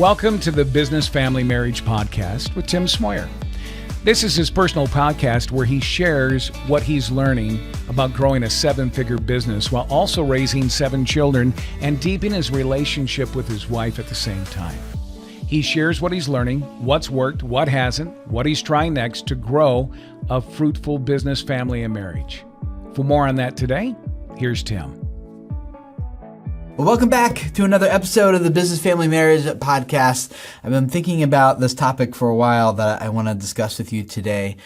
Welcome to the Business Family Marriage Podcast with Tim Schmoyer. This is his personal podcast where he shares what he's learning about growing a seven-figure business while also raising 7 children and deepening his relationship with his wife at the same time. He shares what he's learning, what's worked, what hasn't, what he's trying next to grow a fruitful business, family, and marriage. For more on that today, here's Tim. Well, welcome back to another episode of the Business Family Marriage Podcast. I've been thinking about this topic for a while that I want to discuss with you today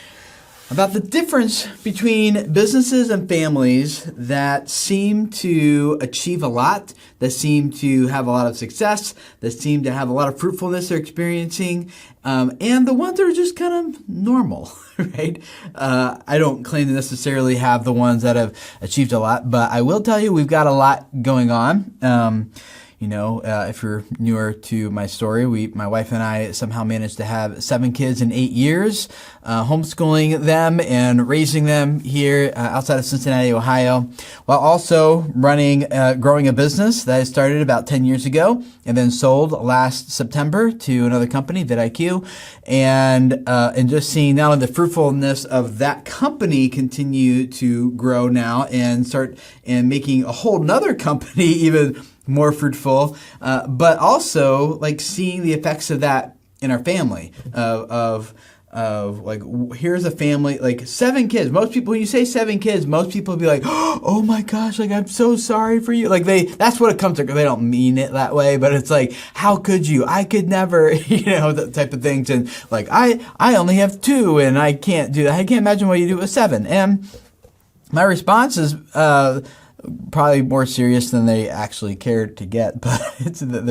about the difference between businesses and families that seem to achieve a lot, that seem to have a lot of success, that seem to have a lot of fruitfulness they're experiencing, and the ones that are just kind of normal, right? I don't claim to necessarily have the ones that have achieved a lot, but I will tell you we've got a lot going on. If you're newer to my story, my wife and I somehow managed to have 7 kids in 8 years, homeschooling them and raising them here outside of Cincinnati, Ohio, while also growing a business that I started about 10 years ago and then sold last September to another company, vidIQ, and just seeing not only the fruitfulness of that company continue to grow now and start and making a whole nother company even more fruitful, but also like seeing the effects of that in our family of like, here's a family, like 7 kids. Most people, when you say 7 kids, most people will be like, oh my gosh, like I'm so sorry for you. Like that's what it comes to. They don't mean it that way, but it's like, how could you? I could never, that type of things. And like, I only have 2 and I can't do that. I can't imagine what you do with 7. And my response is, probably more serious than they actually cared to get, but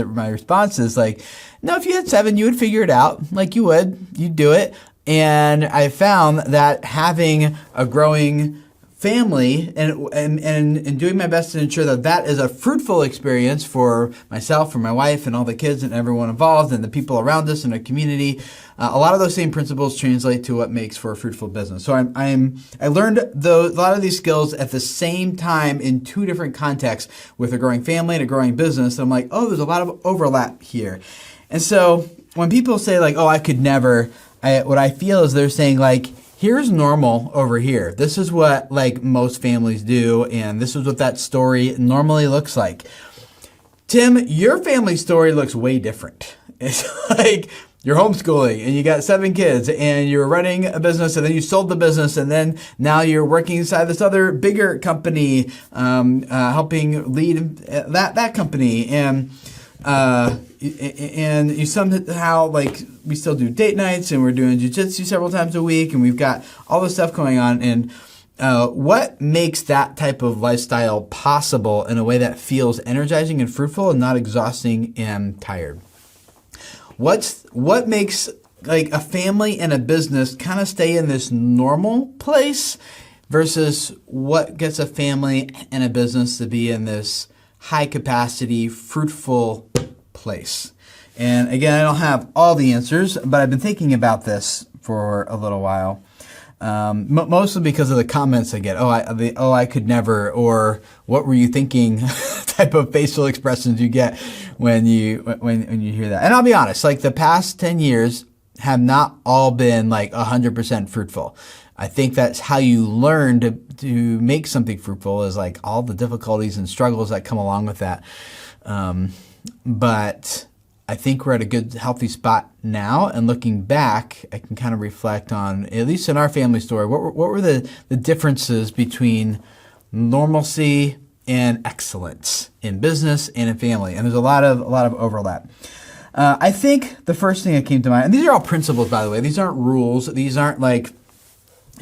my response is like, no, if you had 7, you would figure it out. Like you'd do it. And I found that having a growing family and doing my best to ensure that is a fruitful experience for myself, for my wife, and all the kids and everyone involved and the people around us in the community. A lot of those same principles translate to what makes for a fruitful business. So I learned a lot of these skills at the same time in 2 different contexts with a growing family and a growing business. And I'm like, there's a lot of overlap here. And so when people say like, I could never, what I feel is they're saying like, here's normal over here. This is what like most families do, and this is what that story normally looks like. Tim, your family story looks way different. It's like you're homeschooling and you got 7 kids and you're running a business and then you sold the business and then now you're working inside this other bigger company, helping lead that company. And you somehow like we still do date nights and we're doing jiu-jitsu several times a week and we've got all this stuff going on. And what makes that type of lifestyle possible in a way that feels energizing and fruitful and not exhausting and tired? What makes like a family and a business kind of stay in this normal place versus what gets a family and a business to be in this high capacity, fruitful place? And again, I don't have all the answers, but I've been thinking about this for a little while. Mostly because of the comments I get. I could never, or what were you thinking? Type of facial expressions you get when you hear that. And I'll be honest, like the past 10 years have not all been like 100% fruitful. I think that's how you learn to make something fruitful is like all the difficulties and struggles that come along with that. But I think we're at a good, healthy spot now. And looking back, I can kind of reflect on, at least in our family story, what were the differences between normalcy and excellence in business and in family. And there's a lot of overlap. I think the first thing that came to mind, and these are all principles, by the way. These aren't rules. These aren't like,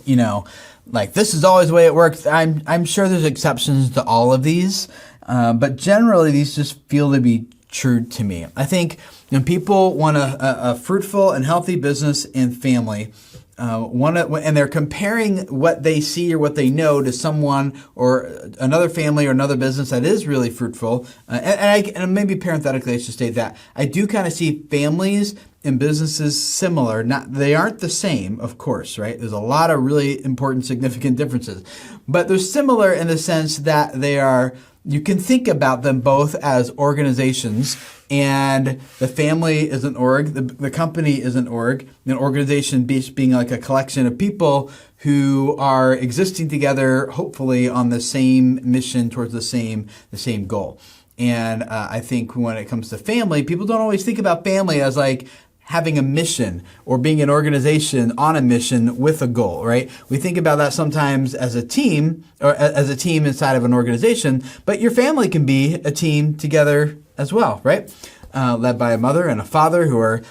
like this is always the way it works. I'm sure there's exceptions to all of these, but generally these just feel to be true to me. I think when people want a fruitful and healthy business and family, and they're comparing what they see or what they know to someone or another family or another business that is really fruitful. And maybe parenthetically, I should state that I do kind of see families and businesses similar. They aren't the same, of course, right? There's a lot of really important, significant differences, but they're similar in the sense that they are you can think about them both as organizations, and the family is an org, the company is an org, an organization being like a collection of people who are existing together, hopefully on the same mission towards the same goal. And I think when it comes to family, people don't always think about family as like having a mission or being an organization on a mission with a goal, right? We think about that sometimes as a team or as a team inside of an organization, but your family can be a team together as well, right? Led by a mother and a father who are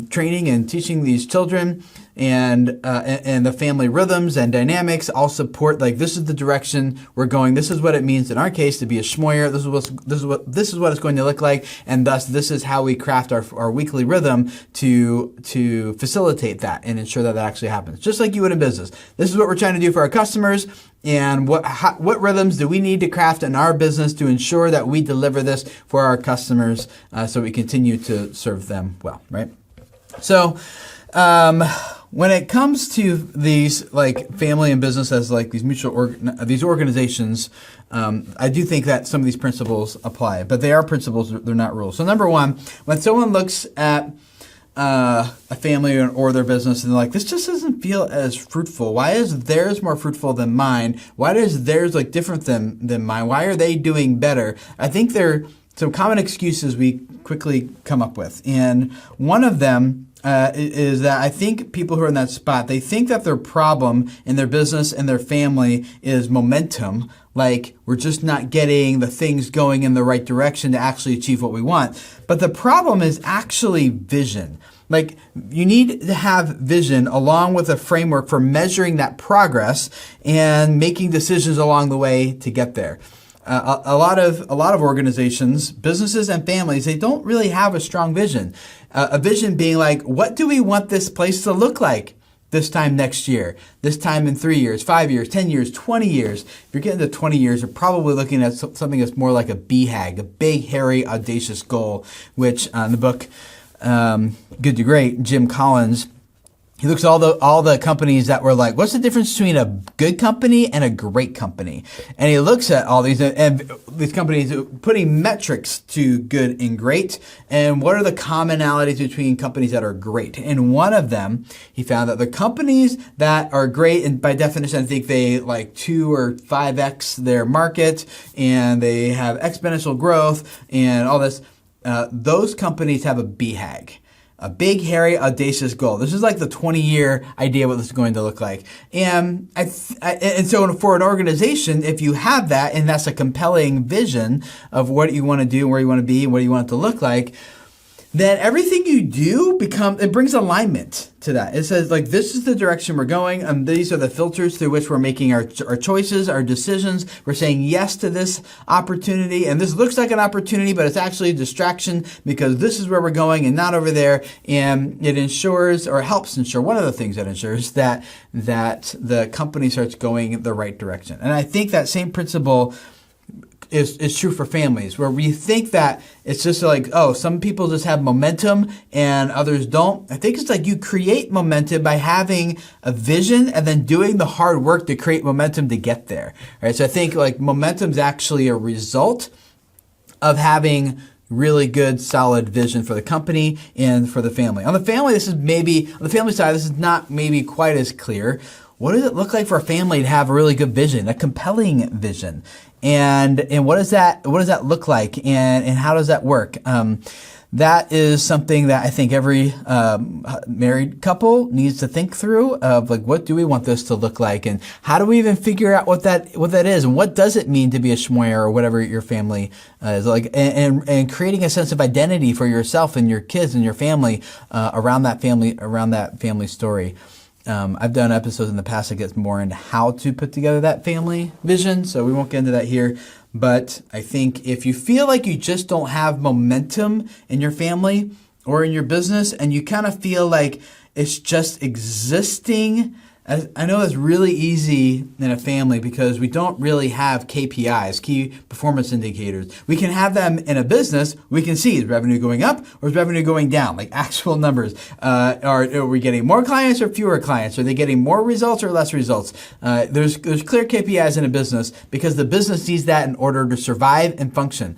training and teaching these children, and the family rhythms and dynamics all support, like, this is the direction we're going. This is what it means in our case to be a Schmoyer. This is what it's going to look like, and thus this is how we craft our weekly rhythm to facilitate that and ensure that actually happens. Just like you would in business. This is what we're trying to do for our customers, and what rhythms do we need to craft in our business to ensure that we deliver this for our customers, so we continue to serve them well, right? So, when it comes to these like family and business as like these these organizations, I do think that some of these principles apply, but they are principles; they're not rules. So, number one, when someone looks at a family or their business and they're like, this just doesn't feel as fruitful. Why is theirs more fruitful than mine? Why is theirs like different than mine? Why are they doing better? I think there are some common excuses we quickly come up with, and one of them is that I think people who are in that spot, they think that their problem in their business and their family is momentum. Like, we're just not getting the things going in the right direction to actually achieve what we want. But the problem is actually vision. Like, you need to have vision along with a framework for measuring that progress and making decisions along the way to get there. A lot of organizations, businesses and families, they don't really have a strong vision. A vision being like, what do we want this place to look like this time next year, this time in 3 years, 5 years, 10 years, 20 years? If you're getting to 20 years, you're probably looking at something that's more like a BHAG, a big, hairy, audacious goal, which in the book Good to Great, Jim Collins, he looks at all the companies that were like, what's the difference between a good company and a great company? And he looks at all these companies putting metrics to good and great, and what are the commonalities between companies that are great? And one of them, he found that the companies that are great, and by definition, I think they like 2 or 5x their market, and they have exponential growth and all this, those companies have a BHAG. A big, hairy, audacious goal. This is like the 20-year idea of what this is going to look like. And so for an organization, if you have that, and that's a compelling vision of what you want to do, and where you want to be, and what you want it to look like, then everything you do it brings alignment to that. It says, like, this is the direction we're going, and these are the filters through which we're making our choices, our decisions. We're saying yes to this opportunity, and this looks like an opportunity, but it's actually a distraction because this is where we're going and not over there. And it ensures, or helps ensure, one of the things that ensures that the company starts going the right direction. And I think that same principle is true for families, where we think that it's just like, oh, some people just have momentum and others don't. I think it's like you create momentum by having a vision and then doing the hard work to create momentum to get there. Right? So I think like momentum is actually a result of having really good, solid vision for the company and for the family. On the family side, this is not maybe quite as clear. What does it look like for a family to have a really good vision, a compelling vision? And what does that look like, and how does that work? That is something that I think every married couple needs to think through, of like, what do we want this to look like, and how do we even figure out what that is, and what does it mean to be a Schmoyer or whatever your family is like, and creating a sense of identity for yourself and your kids and your family around that family story. I've done episodes in the past that gets more into how to put together that family vision, so we won't get into that here. But I think if you feel like you just don't have momentum in your family or in your business, and you kind of feel like it's just existing I know it's really easy in a family because we don't really have KPIs, key performance indicators. We can have them in a business. We can see, is revenue going up or is revenue going down, like actual numbers. Are we getting more clients or fewer clients? Are they getting more results or less results? There's clear KPIs in a business because the business needs that in order to survive and function.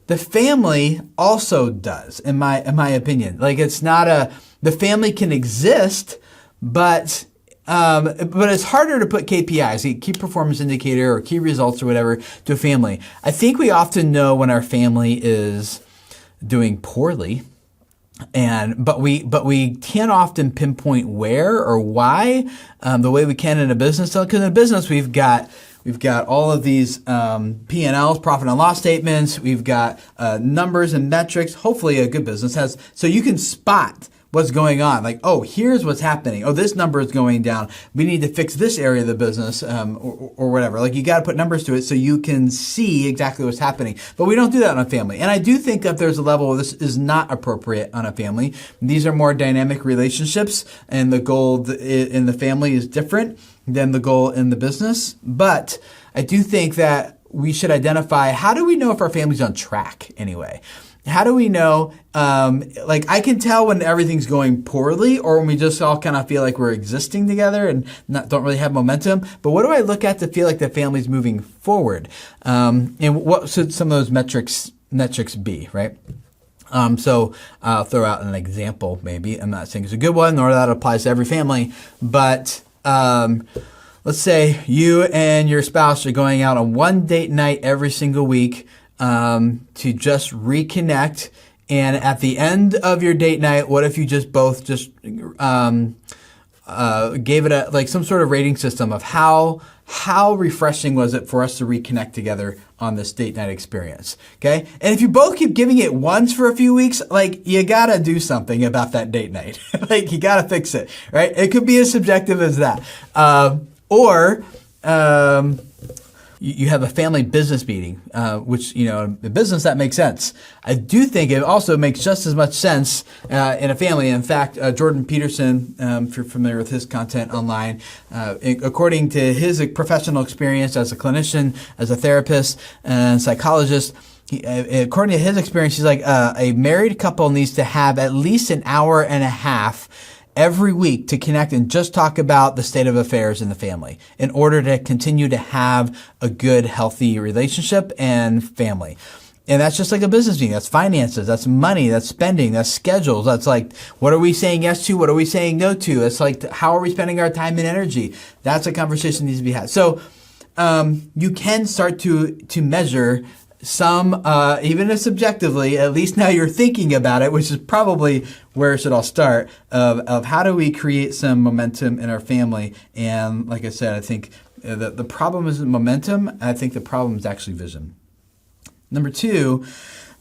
The family also does, in my opinion. Like the family can exist, but it's harder to put KPIs, key performance indicator or key results or whatever, to a family. I think we often know when our family is doing poorly, but we can't often pinpoint where or why the way we can in a business. Because in a business we've got all of these P&Ls, profit and loss statements. We've got numbers and metrics. Hopefully a good business has, so you can spot what's going on. Like, oh, here's what's happening. Oh, this number is going down. We need to fix this area of the business or whatever. Like, you got to put numbers to it so you can see exactly what's happening. But we don't do that on a family. And I do think that there's a level where this is not appropriate on a family. These are more dynamic relationships, and the goal in the family is different than the goal in the business. But I do think that we should identify, how do we know if our family's on track anyway? How do we know, I can tell when everything's going poorly or when we just all kind of feel like we're existing together and don't really have momentum. But what do I look at to feel like the family's moving forward? And what should some of those metrics be, right? So I'll throw out an example maybe. I'm not saying it's a good one, nor that applies to every family, but let's say you and your spouse are going out on one date night every single week to just reconnect. And at the end of your date night, what if you both gave it some sort of rating system of how refreshing was it for us to reconnect together on this date night experience? Okay. And if you both keep giving it ones for a few weeks, you gotta do something about that date night. You gotta fix it, right? It could be as subjective as that. You have a family business meeting, which, in business, that makes sense. I do think it also makes just as much sense in a family. In fact, Jordan Peterson, if you're familiar with his content online, according to his professional experience as a clinician, as a therapist, and psychologist, according to his experience, he's like, a married couple needs to have at least an hour and a half every week to connect and just talk about the state of affairs in the family in order to continue to have a good, healthy relationship and family. And that's just like a business meeting. That's finances. That's money. That's spending. That's schedules. That's what are we saying yes to? What are we saying no to? It's how are we spending our time and energy? That's a conversation that needs to be had. So you can start to measure some, even if subjectively, at least now you're thinking about it, which is probably where it should all start, of how do we create some momentum in our family. And like I said, I think the problem isn't momentum. I think the problem is actually vision. Number two,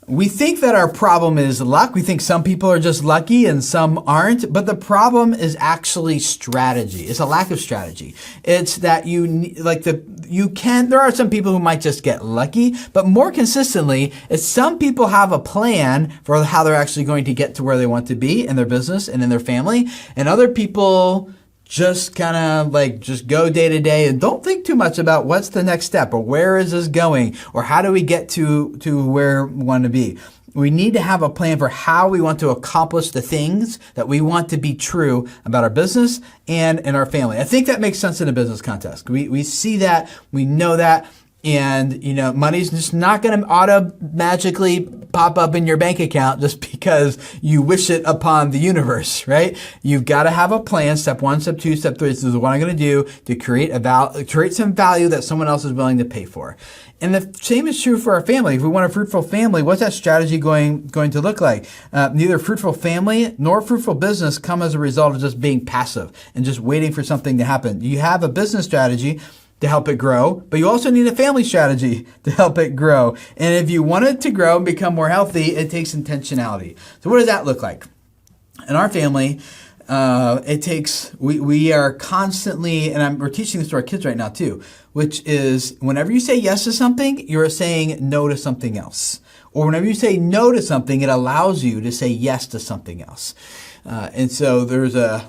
we think that our problem is luck. We think some people are just lucky and some aren't, but the problem is actually strategy. It's a lack of strategy. It's that there are some people who might just get lucky, but more consistently, it's some people have a plan for how they're actually going to get to where they want to be in their business and in their family, and other people just kind of just go day to day and don't think too much about what's the next step or where is this going or how do we get to where we want to be. We need to have a plan for how we want to accomplish the things that we want to be true about our business and in our family. I think that makes sense in a business context. We see that, we know that. And, money's just not going to auto-magically pop up in your bank account just because you wish it upon the universe, right? You've got to have a plan. Step 1, step 2, step 3. This is what I'm going to do to create some value that someone else is willing to pay for. And the same is true for our family. If we want a fruitful family, what's that strategy going to look like? Neither fruitful family nor fruitful business come as a result of just being passive and just waiting for something to happen. You have a business strategy to help it grow, but you also need a family strategy to help it grow. And if you want it to grow and become more healthy, it takes intentionality. So what does that look like? In our family, we are constantly, and we're teaching this to our kids right now too, which is whenever you say yes to something, you're saying no to something else. Or whenever you say no to something, it allows you to say yes to something else. And so there's a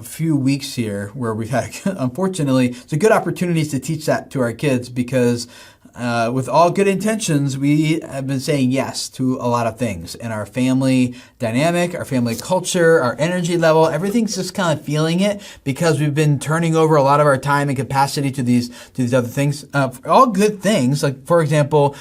few weeks here where we've had, unfortunately, some good opportunities to teach that to our kids because with all good intentions, we have been saying yes to a lot of things in our family dynamic, our family culture, our energy level. Everything's just kind of feeling it because we've been turning over a lot of our time and capacity to these other things. All good things, like for example,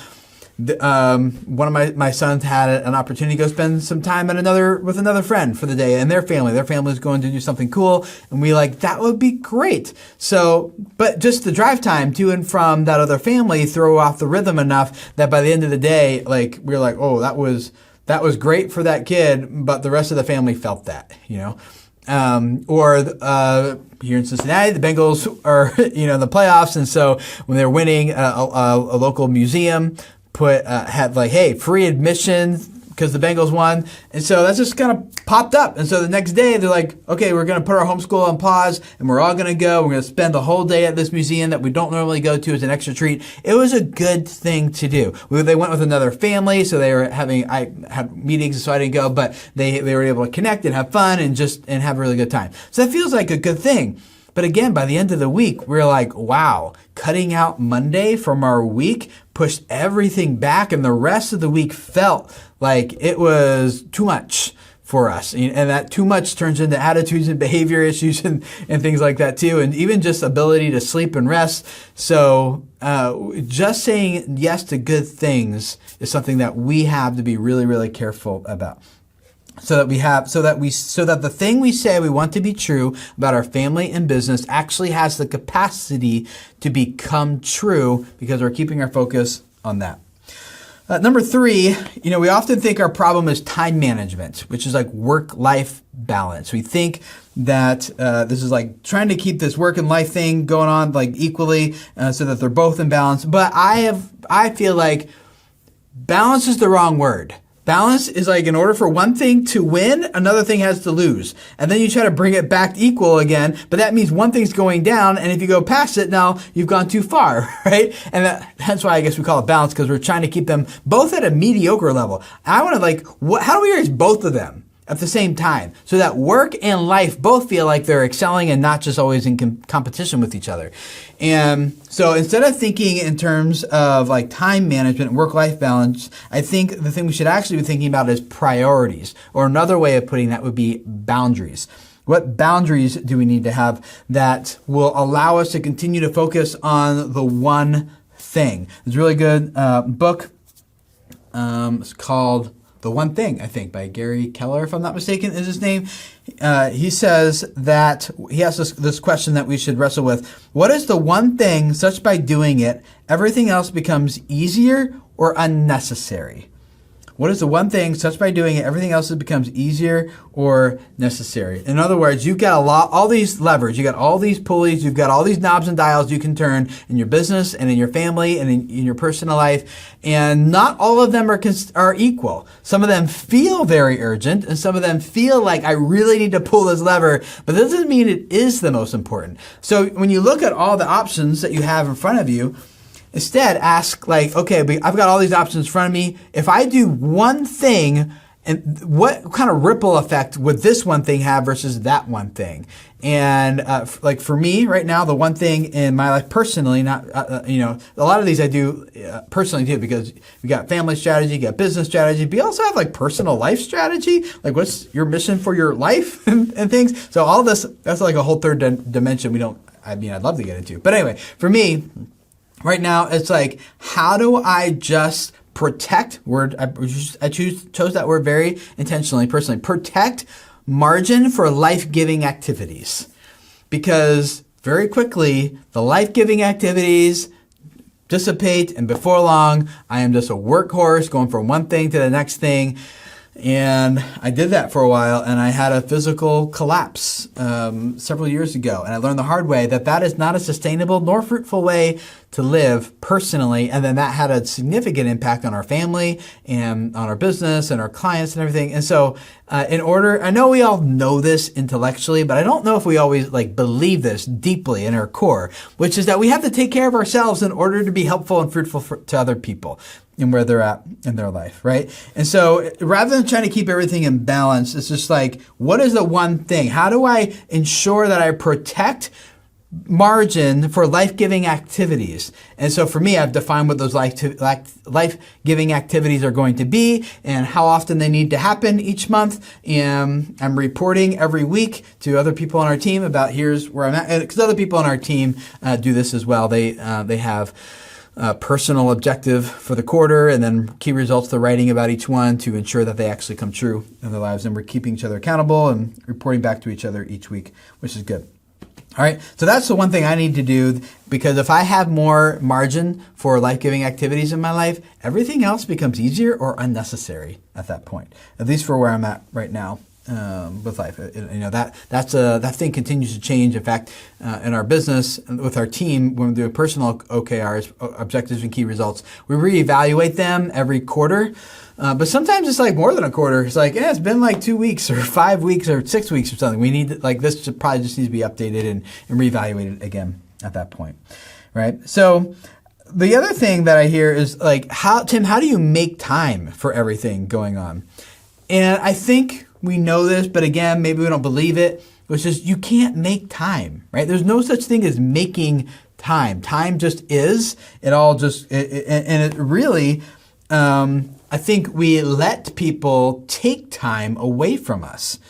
one of my sons had an opportunity to go spend some time with another friend for the day and their family. Their family is going to do something cool. And we that would be great. So, but just the drive time to and from that other family throw off the rhythm enough that by the end of the day, we were like, oh, that was great for that kid. But the rest of the family felt that, here in Cincinnati, the Bengals are, in the playoffs. And so when they're winning, a local museum had hey, free admission because the Bengals won. And so that's just kind of popped up. And so the next day they're like, okay, we're going to put our homeschool on pause and we're all going to go. We're going to spend the whole day at this museum that we don't normally go to as an extra treat. It was a good thing to do. They went with another family, so I had meetings, so I didn't go, but they were able to connect and have fun and have a really good time. So that feels like a good thing. But again, by the end of the week, we're like, wow, cutting out Monday from our week pushed everything back, and the rest of the week felt like it was too much for us. And that too much turns into attitudes and behavior issues and things like that too, and even just ability to sleep and rest. So just saying yes to good things is something that we have to be really, really careful about. So that the thing we say we want to be true about our family and business actually has the capacity to become true because we're keeping our focus on that. Number 3, we often think our problem is time management, which is like work-life balance. We think that this is like trying to keep this work and life thing going on equally so that they're both in balance. But I feel like balance is the wrong word. Balance is in order for one thing to win, another thing has to lose. And then you try to bring it back equal again, but that means one thing's going down, and if you go past it, now you've gone too far, right? And that's why I guess we call it balance, because we're trying to keep them both at a mediocre level. I want to how do we raise both of them at the same time so that work and life both feel like they're excelling and not just always in competition with each other? And so instead of thinking in terms of time management and work-life balance, I think the thing we should actually be thinking about is priorities, or another way of putting that would be boundaries. What boundaries do we need to have that will allow us to continue to focus on the one thing? There's a really good book. It's called The One Thing, I think, by Gary Keller, if I'm not mistaken, is his name. He says that he asks this question that we should wrestle with. What is the one thing such by doing it, everything else becomes easier or unnecessary? What is the one thing such by doing it, everything else becomes easier or necessary? In other words, you've got all these levers, you got all these pulleys, you've got all these knobs and dials you can turn in your business and in your family and in your personal life, and not all of them are equal. Some of them feel very urgent, and some of them feel like I really need to pull this lever, but that doesn't mean it is the most important. So when you look at all the options that you have in front of you, instead, ask okay, I've got all these options in front of me. If I do one thing, and what kind of ripple effect would this one thing have versus that one thing? And for me right now, the one thing in my life personally, not a lot of these I do personally too, because we got family strategy, you got business strategy, but you also have personal life strategy, what's your mission for your life and things. So all this, that's a whole third dimension I'd love to get into. But anyway, for me, right now, it's how do I just protect, I chose that word very intentionally, personally, protect margin for life-giving activities. Because very quickly, the life-giving activities dissipate, and before long, I am just a workhorse going from one thing to the next thing. And I did that for a while, and I had a physical collapse several years ago. And I learned the hard way that is not a sustainable nor fruitful way to live personally. And then that had a significant impact on our family and on our business and our clients and everything. And so I know we all know this intellectually, but I don't know if we always believe this deeply in our core, which is that we have to take care of ourselves in order to be helpful and fruitful to other people. in where they're at in their life, right? And so rather than trying to keep everything in balance, it's just like, what is the one thing? How do I ensure that I protect margin for life-giving activities? And so for me, I've defined what those life-giving activities are going to be and how often they need to happen each month. And I'm reporting every week to other people on our team about here's where I'm at. Because other people on our team do this as well. They have personal objective for the quarter and then key results they're writing about each one to ensure that they actually come true in their lives. And we're keeping each other accountable and reporting back to each other each week, which is good. All right, so that's the one thing I need to do, because if I have more margin for life-giving activities in my life, everything else becomes easier or unnecessary at that point, at least for where I'm at right now with life. That thing continues to change. In fact, in our business, with our team, when we do personal OKRs, objectives and key results, we reevaluate them every quarter. But sometimes it's like more than a quarter. It's like, it's been like 2 weeks or 5 weeks or 6 weeks or something. We need this probably just needs to be updated and reevaluated again at that point, right? So the other thing that I hear is like, Tim, how do you make time for everything going on? And I think we know this, but again, maybe we don't believe it. It's just, you can't make time, right? There's no such thing as making time. Time just is. It all just, and it really, I think we let people take time away from us,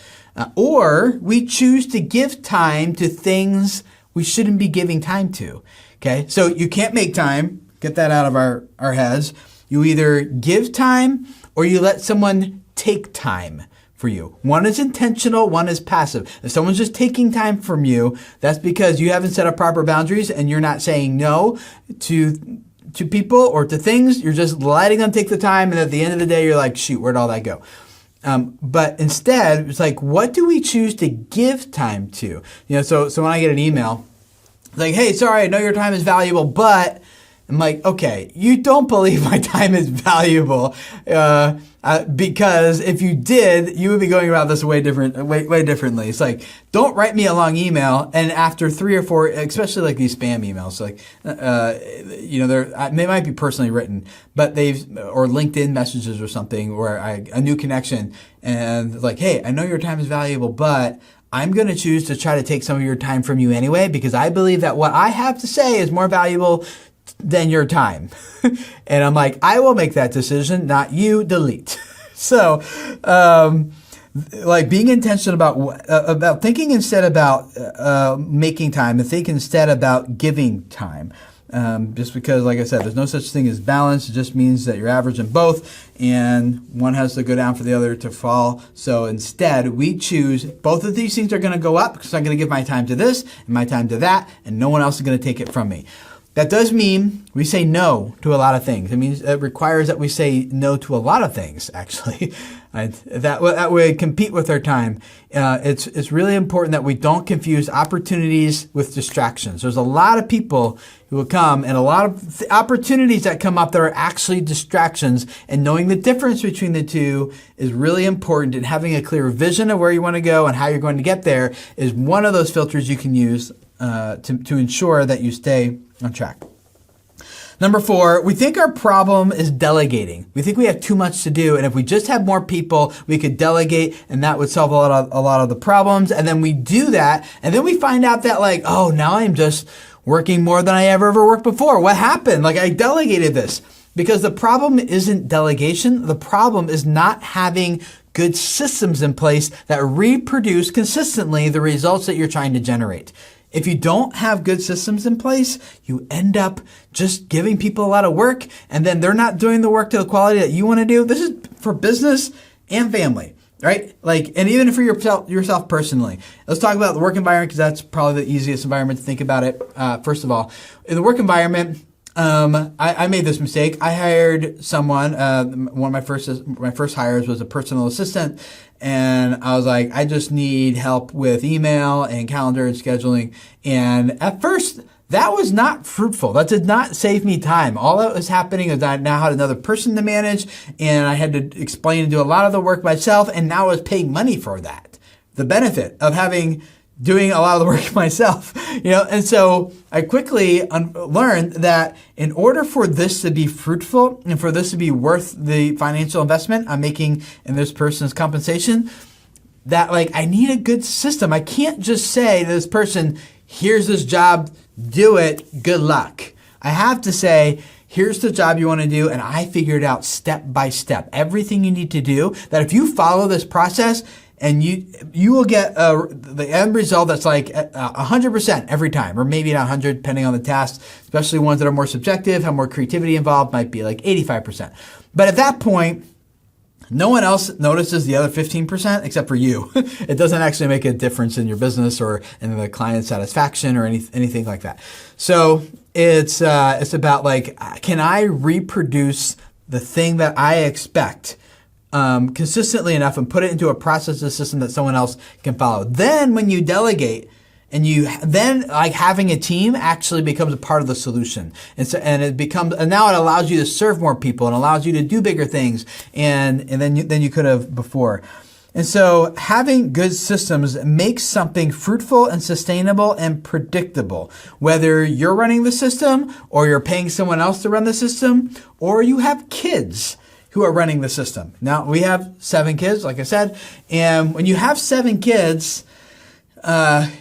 or we choose to give time to things we shouldn't be giving time to. Okay, so you can't make time. Get that out of our heads. You either give time or you let someone take time for you. One is intentional, one is passive. If someone's just taking time from you, that's because you haven't set up proper boundaries and you're not saying no to people or to things. You're just letting them take the time, and at the end of the day, you're like, shoot, where'd all that go? But instead, it's like, what do we choose to give time to? So when I get an email, like, hey, sorry, I know your time is valuable, but I'm like, okay, you don't believe my time is valuable, because if you did, you would be going about this way differently. It's like, don't write me a long email, and after 3 or 4, especially like these spam emails, like, they might be personally written, but or LinkedIn messages or something, where a new connection, and like, hey, I know your time is valuable, but I'm going to choose to try to take some of your time from you anyway, because I believe that what I have to say is more valuable than your time. And I'm like, I will make that decision, not you. Delete. So, like being intentional about thinking instead about making time, and think instead about giving time. Just because, like I said, there's no such thing as balance. It just means that you're averaging both, and one has to go down for the other to fall. So instead, we choose both of these things are going to go up, because I'm going to give my time to this and my time to that, and no one else is going to take it from me. That does mean we say no to a lot of things. It means it requires that we say no to a lot of things, actually. That would compete with our time. It's really important that we don't confuse opportunities with distractions. There's a lot of people who will come, and a lot of opportunities that come up that are actually distractions, and knowing the difference between the two is really important, and having a clear vision of where you want to go and how you're going to get there is one of those filters you can use to ensure that you stay on track. Number 4, we think our problem is delegating. We think we have too much to do, and if we just had more people, we could delegate, and that would solve a lot of the problems. And then we do that, and then we find out that like, oh, now I'm just working more than I ever worked before. What happened? Like, I delegated this. Because the problem isn't delegation. The problem is not having good systems in place that reproduce consistently the results that you're trying to generate. If you don't have good systems in place, you end up just giving people a lot of work, and then they're not doing the work to the quality that you want to do. This is for business and family, right? Like, and even for yourself personally. Let's talk about the work environment, because that's probably the easiest environment to think about it. First of all, in the work environment, I made this mistake. I hired someone. One of my first hires was a personal assistant, and I was like, I just need help with email and calendar and scheduling. And at first, that was not fruitful. That did not save me time. All that was happening is I now had another person to manage, and I had to explain and do a lot of the work myself, and now I was paying money for that. The benefit of having doing a lot of the work myself, and so I quickly learned that in order for this to be fruitful and for this to be worth the financial investment I'm making in this person's compensation, that I need a good system. I can't just say to this person, here's this job, do it, good luck. I have to say, here's the job you want to do, and I figured out step by step everything you need to do, that if you follow this process, and you will get the end result that's 100% every time, or maybe not 100 depending on the task, especially ones that are more subjective, have more creativity involved, might be 85%. But at that point, no one else notices the other 15% except for you. It doesn't actually make a difference in your business or in the client satisfaction or anything like that. So it's about can I reproduce the thing that I expect consistently enough and put it into a process or system that someone else can follow. Then when you delegate, and having a team actually becomes a part of the solution. And now it allows you to serve more people and allows you to do bigger things than you could have before. And so having good systems makes something fruitful and sustainable and predictable. Whether you're running the system or you're paying someone else to run the system, or you have kids who are running the system. Now, we have 7 kids, like I said, and when you have 7 kids,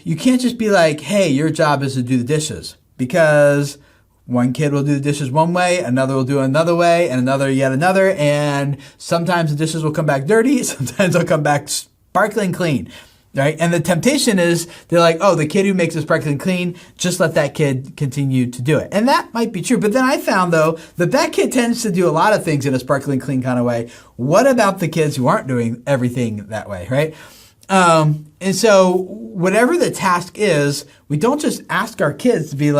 you can't just be hey, your job is to do the dishes, because one kid will do the dishes one way, another will do it another way, and another yet another, and sometimes the dishes will come back dirty, sometimes they'll come back sparkling clean. Right? And the temptation is they're oh, the kid who makes it sparkling clean, just let that kid continue to do it. And that might be true. But then I found, though, that kid tends to do a lot of things in a sparkling clean kind of way. What about the kids who aren't doing everything that way, right? And so whatever the task is, we don't just ask our kids to be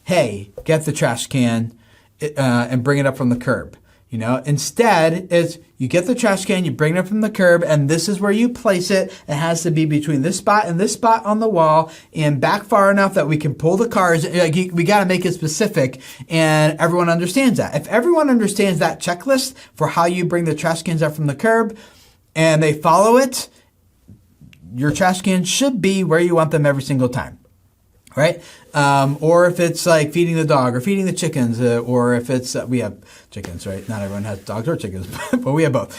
hey, get the trash can and bring it up from the curb. Instead, it's you get the trash can, you bring it up from the curb, and this is where you place it. It has to be between this spot and this spot on the wall, and back far enough that we can pull the cars. We got to make it specific, and everyone understands that. If everyone understands that checklist for how you bring the trash cans up from the curb, and they follow it, your trash cans should be where you want them every single time. Right? Or if it's feeding the dog or feeding the chickens, or if it's, we have chickens, right? Not everyone has dogs or chickens, but we have both.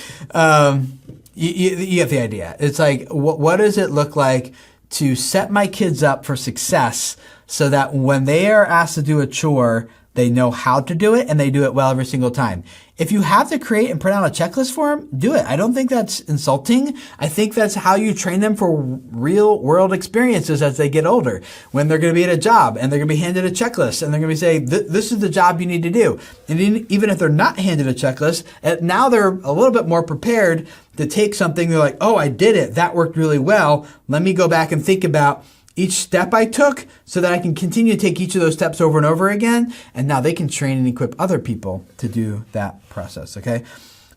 You get the idea. It's what does it look like to set my kids up for success so that when they are asked to do a chore, they know how to do it and they do it well every single time. If you have to create and print out a checklist for them, do it. I don't think that's insulting. I think that's how you train them for real world experiences as they get older. When they're going to be at a job and they're going to be handed a checklist and they're going to be saying, this is the job you need to do. And even if they're not handed a checklist, now they're a little bit more prepared to take something. They're oh, I did it. That worked really well. Let me go back and think about each step I took so that I can continue to take each of those steps over and over again. And now they can train and equip other people to do that process, okay?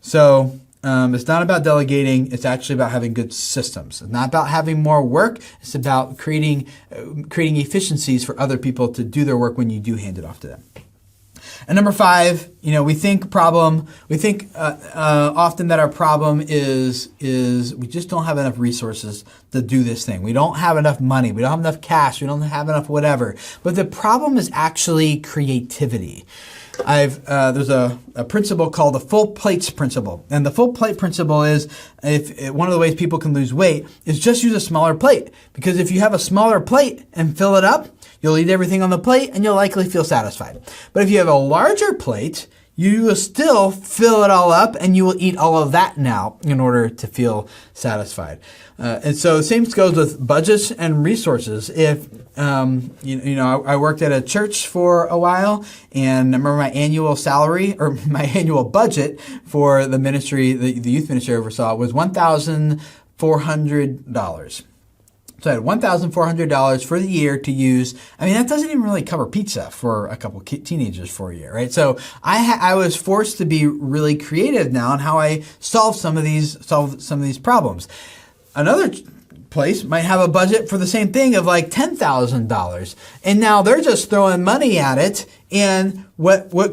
So it's not about delegating. It's actually about having good systems. It's not about having more work. It's about creating efficiencies for other people to do their work when you do hand it off to them. And number 5, we think often that our problem is we just don't have enough resources to do this thing. We don't have enough money. We don't have enough cash. We don't have enough whatever. But the problem is actually creativity. There's a principle called the full plates principle. And the full plate principle is if one of the ways people can lose weight is just use a smaller plate. Because if you have a smaller plate and fill it up, you'll eat everything on the plate and you'll likely feel satisfied. But if you have a larger plate, you will still fill it all up and you will eat all of that now in order to feel satisfied. And so the same goes with budgets and resources. If, I worked at a church for a while, and I remember my annual salary or my annual budget for the ministry, the youth ministry I oversaw was $1,400. So I had $1,400 for the year to use. That doesn't even really cover pizza for a couple teenagers for a year, right? So I was forced to be really creative now on how I solve some of these problems. Another place might have a budget for the same thing of $10,000, and now they're just throwing money at it. And what we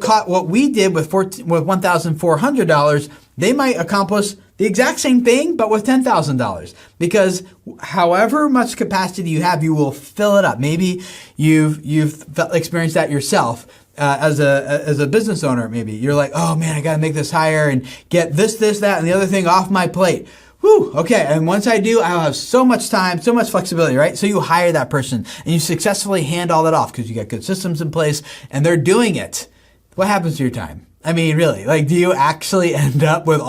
did with $1,400, they might accomplish the exact same thing, but with $10,000. Because however much capacity you have, you will fill it up. Maybe you've experienced that yourself. As a business owner, maybe you're like, oh man, I got to make this hire and get this, that, and the other thing off my plate. Whew, okay. And once I do, I'll have so much time, so much flexibility, right? So you hire that person and you successfully hand all that off because you got good systems in place and they're doing it. What happens to your time? I mean, really, like, do you actually end up with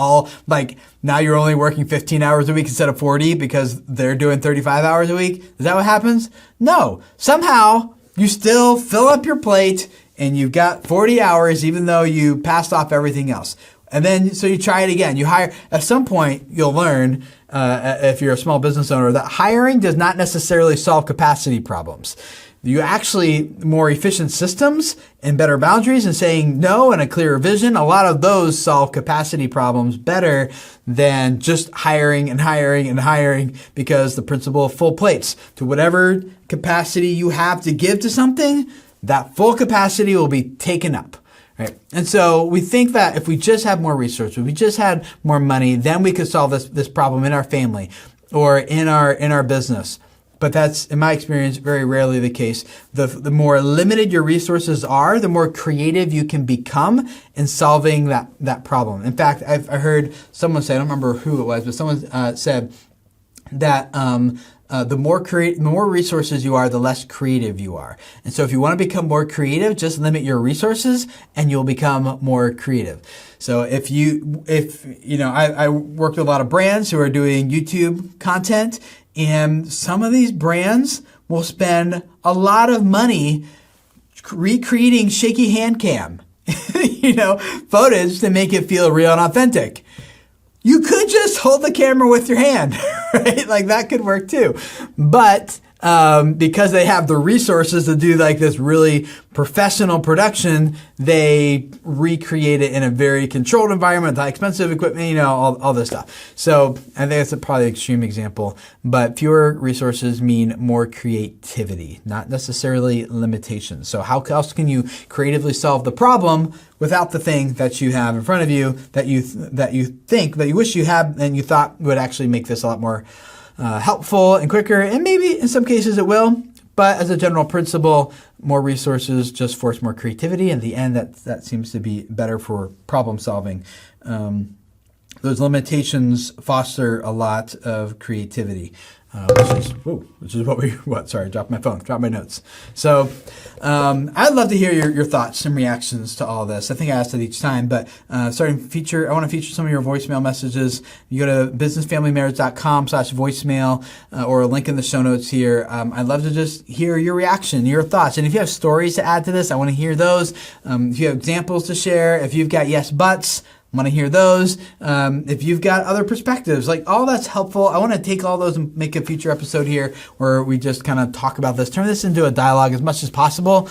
now you're only working 15 hours a week instead of 40 because they're doing 35 hours a week? Is that what happens? No. Somehow you still fill up your plate and you've got 40 hours even though you passed off everything else. And then, so you try it again. You hire, at some point, you'll learn, if you're a small business owner, that hiring does not necessarily solve capacity problems. You actually, more efficient systems and better boundaries and saying no and a clearer vision, a lot of those solve capacity problems better than just hiring and hiring and hiring, because the principle of full plates. To whatever capacity you have to give to something, that full capacity will be taken up. Right. And so we think that if we just had more resources, if we just had more money, then we could solve this problem in our family or in our business. But that's, in my experience, very rarely the case. The more limited your resources are, the more creative you can become in solving that problem. In fact, I heard someone say, I don't remember who it was, but someone said that the more resources you are, the less creative you are. And so if you want to become more creative, just limit your resources and you'll become more creative. So if I work with a lot of brands who are doing YouTube content, and some of these brands will spend a lot of money recreating shaky hand cam, footage to make it feel real and authentic. You could just hold the camera with your hand, right? Like that could work too. But because they have the resources to do like this really professional production, they recreate it in a very controlled environment, high expensive equipment, all this stuff. So I think that's probably an extreme example, but fewer resources mean more creativity, not necessarily limitations. So how else can you creatively solve the problem without the thing that you have in front of you that you wish you had and you thought would actually make this a lot more helpful and quicker, and maybe in some cases it will, but as a general principle, more resources just force more creativity. In the end, that seems to be better for problem solving. Those limitations foster a lot of creativity, which is dropped my phone, dropped my notes. So I'd love to hear your thoughts and reactions to all this. I think I asked it each time, but I want to feature some of your voicemail messages. You go to businessfamilymarriage.com/voicemail or a link in the show notes here. I'd love to just hear your reaction, your thoughts. And if you have stories to add to this, I want to hear those. If you have examples to share, if you've got yes buts, I want to hear those. If you've got other perspectives, like all that's helpful. I want to take all those and make a future episode here where we just kind of talk about this, turn this into a dialogue as much as possible.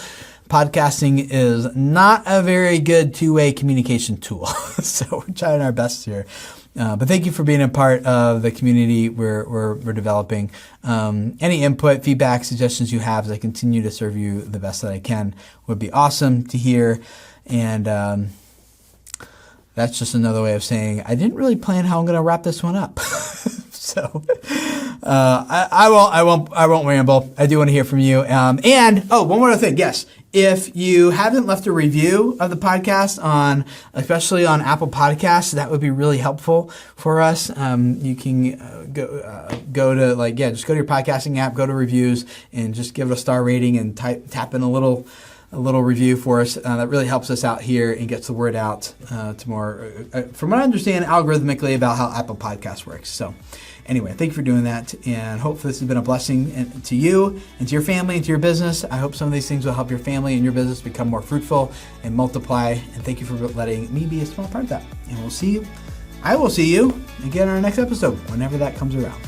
Podcasting is not a very good two-way communication tool. So we're trying our best here. But thank you for being a part of the community we're developing. Any input, feedback, suggestions you have as I continue to serve you the best that I can would be awesome to hear. And that's just another way of saying I didn't really plan how I'm going to wrap this one up. So I won't ramble. I do want to hear from you. And one more thing. Yes, if you haven't left a review of the podcast especially on Apple Podcasts, that would be really helpful for us. You can go to just go to your podcasting app, go to reviews, and just give it a star rating and tap in a little review for us. That really helps us out here and gets the word out to more, from what I understand, algorithmically about how Apple Podcasts works. So anyway, thank you for doing that, and hopefully this has been a blessing to you and to your family and to your business. I hope some of these things will help your family and your business become more fruitful and multiply, and thank you for letting me be a small part of that. And I will see you again in our next episode, whenever that comes around.